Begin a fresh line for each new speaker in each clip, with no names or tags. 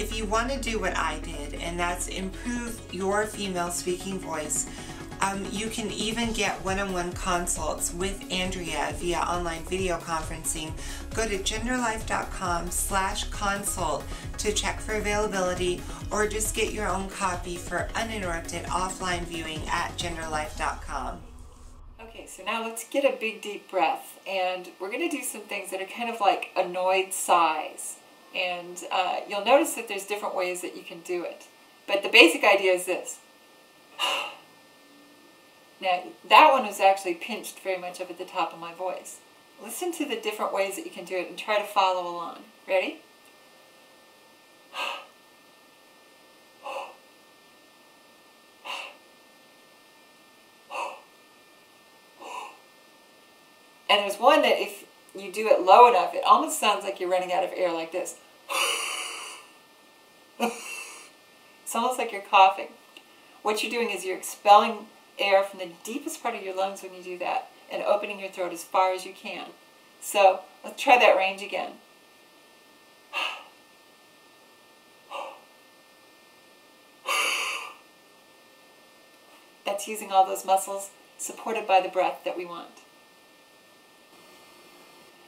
if you want to do what I did, and that's improve your female speaking voice, you can even get one-on-one consults with Andrea via online video conferencing. Go to genderlife.com/consult to check for availability, or just get your own copy for uninterrupted offline viewing at genderlife.com.
Okay, so now let's get a big deep breath, and we're going to do some things that are kind of like annoyed sighs. And you'll notice that there's different ways that you can do it. But the basic idea is this. Now, that one was actually pinched very much up at the top of my voice. Listen to the different ways that you can do it and try to follow along. Ready? And there's one that if you do it low enough, it almost sounds like you're running out of air, like this. It's almost like you're coughing. What you're doing is you're expelling air from the deepest part of your lungs when you do that, and opening your throat as far as you can. So let's try that range again. That's using all those muscles supported by the breath that we want.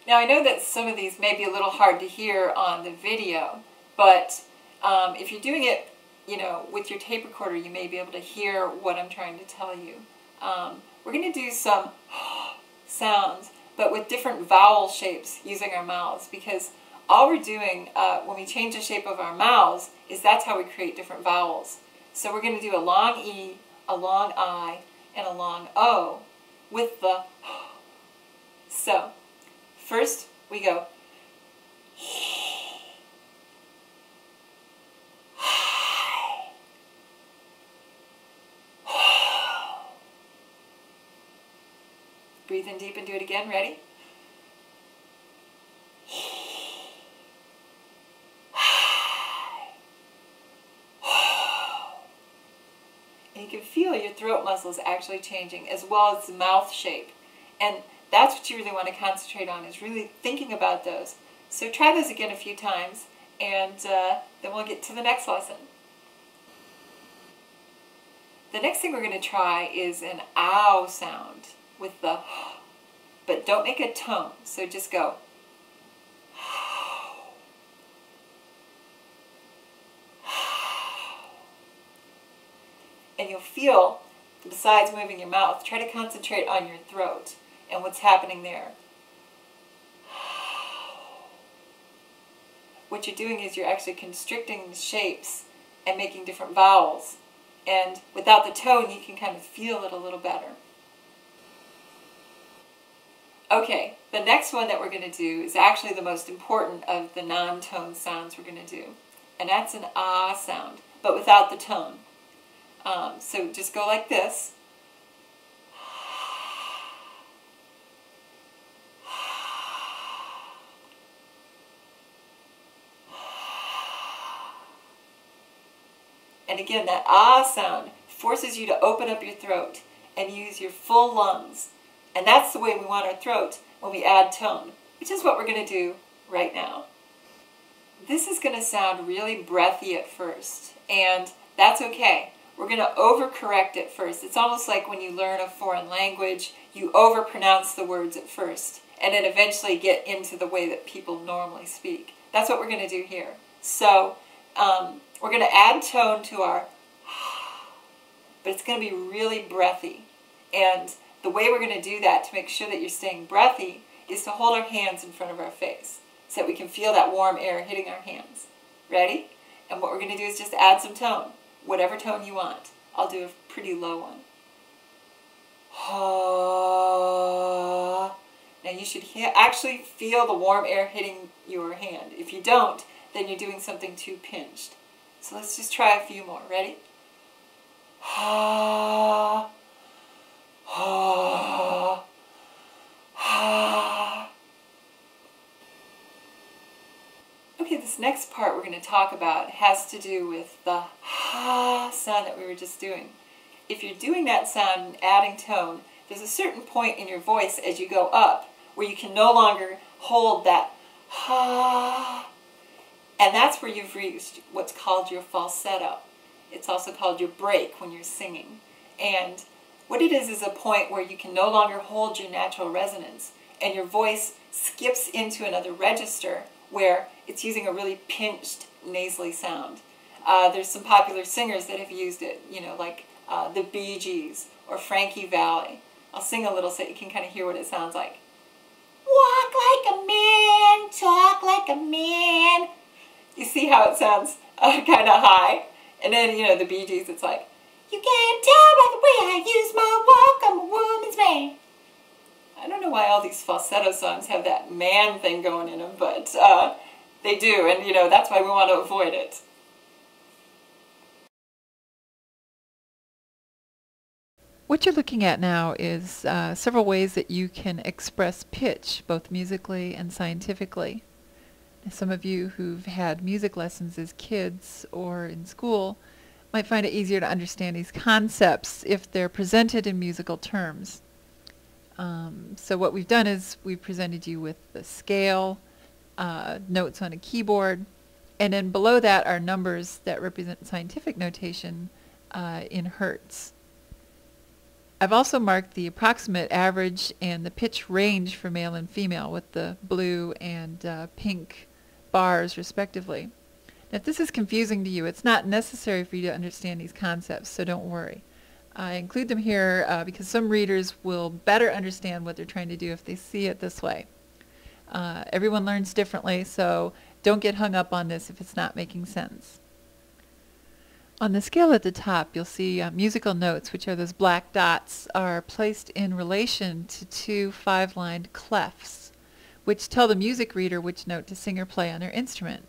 Now, I know that some of these may be a little hard to hear on the video, but if you're doing it, with your tape recorder, you may be able to hear what I'm trying to tell you. We're going to do some sounds, but with different vowel shapes using our mouths, because all we're doing when we change the shape of our mouths is that's how we create different vowels. So we're going to do a long E, a long I, and a long O with the So, first we go breathe in deep and do it again. Ready? And you can feel your throat muscles actually changing, as well as the mouth shape. And that's what you really want to concentrate on, is really thinking about those. So try those again a few times, and then we'll get to the next lesson. The next thing we're going to try is an ow sound with the, but don't make a tone, so just go. And you'll feel, besides moving your mouth, try to concentrate on your throat and what's happening there. What you're doing is you're actually constricting the shapes and making different vowels. And without the tone, you can kind of feel it a little better. Okay, the next one that we're going to do is actually the most important of the non-tone sounds we're going to do. And that's an ah sound, but without the tone. So just go like this. And again, that ah sound forces you to open up your throat and use your full lungs. And that's the way we want our throat when we add tone, which is what we're going to do right now. This is going to sound really breathy at first, and that's okay. We're going to overcorrect it first. It's almost like when you learn a foreign language, you overpronounce the words at first, and then eventually get into the way that people normally speak. That's what we're going to do here. So we're going to add tone to our, but it's going to be really breathy. And the way we're going to do that to make sure that you're staying breathy is to hold our hands in front of our face so that we can feel that warm air hitting our hands. Ready? And what we're going to do is just add some tone, whatever tone you want. I'll do a pretty low one. Now you should actually feel the warm air hitting your hand. If you don't, then you're doing something too pinched. So let's just try a few more. Ready? Okay, this next part we're going to talk about has to do with the ha sound that we were just doing. If you're doing that sound and adding tone, there's a certain point in your voice as you go up where you can no longer hold that ha, And that's where you've reached what's called your falsetto. It's also called your break when you're singing. And what it is a point where you can no longer hold your natural resonance and your voice skips into another register where it's using a really pinched nasally sound. There's some popular singers that have used it, you know, like the Bee Gees or Frankie Valli. I'll sing a little so you can kind of hear what it sounds like. Walk like a man, talk like a man. You see how it sounds kind of high? And then, you know, the Bee Gees, it's like, you can't tell by the way I use my walk, I'm a woman's man. I don't know why all these falsetto songs have that man thing going in them, but they do, and, you know, that's why we want to avoid it.
What you're looking at now is several ways that you can express pitch, both musically and scientifically. Some of you who've had music lessons as kids or in school might find it easier to understand these concepts if they're presented in musical terms. So what we've done is we've presented you with the scale, notes on a keyboard, and then below that are numbers that represent scientific notation in hertz. I've also marked the approximate average and the pitch range for male and female with the blue and pink bars respectively. Now, if this is confusing to you, it's not necessary for you to understand these concepts, so don't worry. I include them here because some readers will better understand what they're trying to do if they see it this way. Everyone learns differently, so don't get hung up on this if it's not making sense. On the scale at the top, you'll see musical notes, which are those black dots, are placed in relation to two 5-lined clefs, which tell the music reader which note to sing or play on their instrument.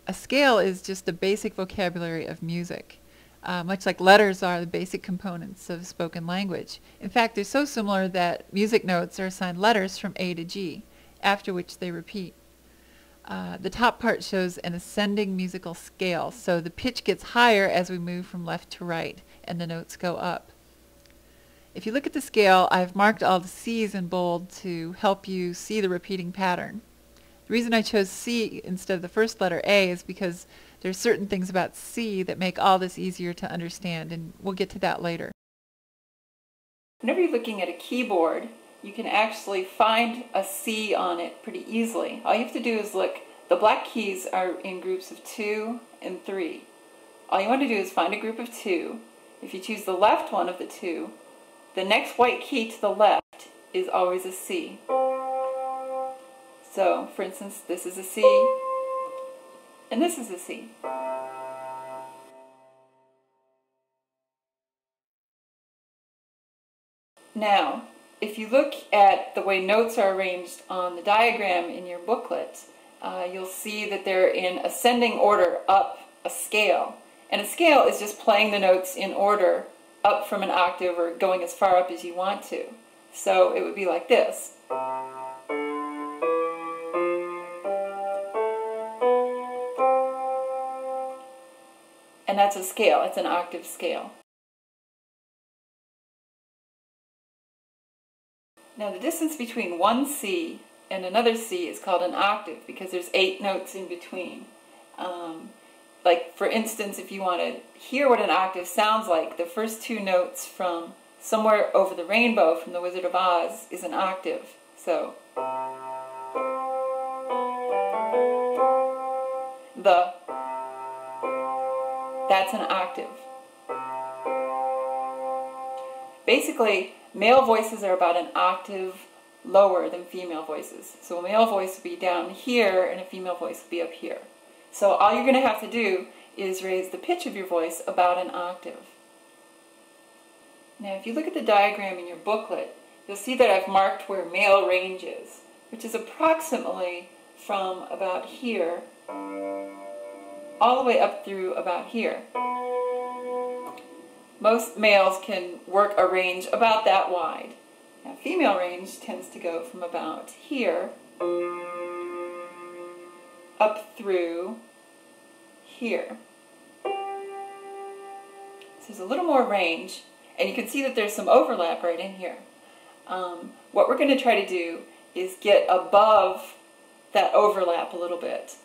A scale is just the basic vocabulary of music, much like letters are the basic components of spoken language. In fact, they're so similar that music notes are assigned letters from A to G, after which they repeat. The top part shows an ascending musical scale, so the pitch gets higher as we move from left to right, and the notes go up. If you look at the scale, I've marked all the C's in bold to help you see the repeating pattern. The reason I chose C instead of the first letter A is because there's certain things about C that make all this easier to understand, and we'll get to that later.
Whenever you're looking at a keyboard, you can actually find a C on it pretty easily. All you have to do is look. The black keys are in groups of 2 and 3. All you want to do is find a group of 2. If you choose the left one of the 2, the next white key to the left is always a C. So, for instance, this is a C, and this is a C. Now, if you look at the way notes are arranged on the diagram in your booklet, you'll see that they're in ascending order up a scale. And a scale is just playing the notes in order up from an octave or going as far up as you want to. So it would be like this. And that's a scale, it's an octave scale. Now the distance between one C and another C is called an octave because there's 8 notes in between. Like for instance, if you want to hear what an octave sounds like, the first 2 notes from Somewhere Over the Rainbow from The Wizard of Oz is an octave. So that's an octave. Basically, male voices are about an octave lower than female voices. So a male voice would be down here and a female voice would be up here. So all you're going to have to do is raise the pitch of your voice about an octave. Now if you look at the diagram in your booklet, you'll see that I've marked where male range is, which is approximately from about here all the way up through about here. Most males can work a range about that wide. Now, female range tends to go from about here up through here. So there's a little more range, and you can see that there's some overlap right in here. What we're going to try to do is get above that overlap a little bit.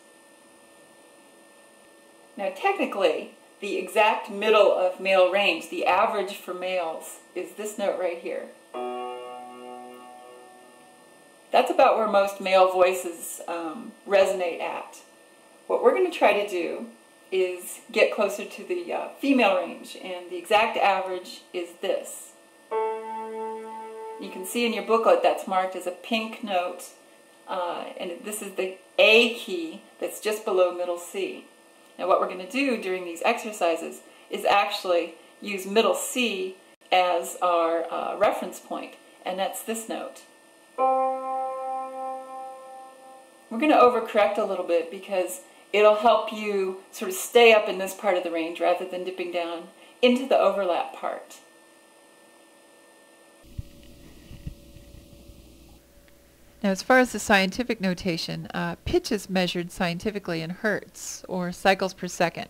Now technically, the exact middle of male range, the average for males, is this note right here. That's about where most male voices resonate at. What we're going to try to do is get closer to the female range, and the exact average is this. You can see in your booklet that's marked as a pink note, and this is the A key that's just below middle C. Now what we're going to do during these exercises is actually use middle C as our reference point, and that's this note. We're going to overcorrect a little bit because it'll help you sort of stay up in this part of the range rather than dipping down into the overlap part.
Now, as far as the scientific notation, pitch is measured scientifically in hertz, or cycles per second.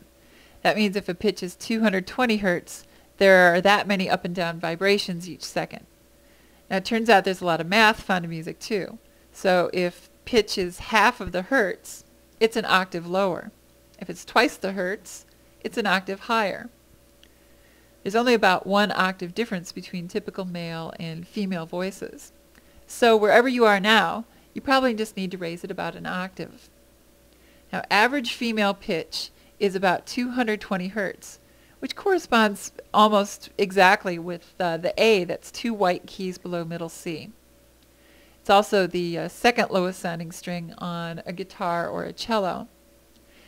That means if a pitch is 220 hertz, there are that many up and down vibrations each second. Now, it turns out there's a lot of math found in music, too. So if pitch is half of the hertz, it's an octave lower. If it's twice the hertz, it's an octave higher. There's only about 1 octave difference between typical male and female voices. So wherever you are now, you probably just need to raise it about an octave. Now, average female pitch is about 220 hertz, which corresponds almost exactly with the A, that's 2 white keys below middle C. It's also the second lowest sounding string on a guitar or a cello.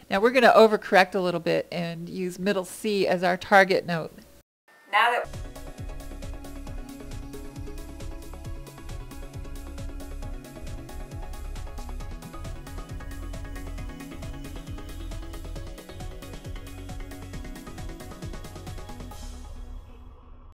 Now we're going to overcorrect a little bit and use middle C as our target note.
Now that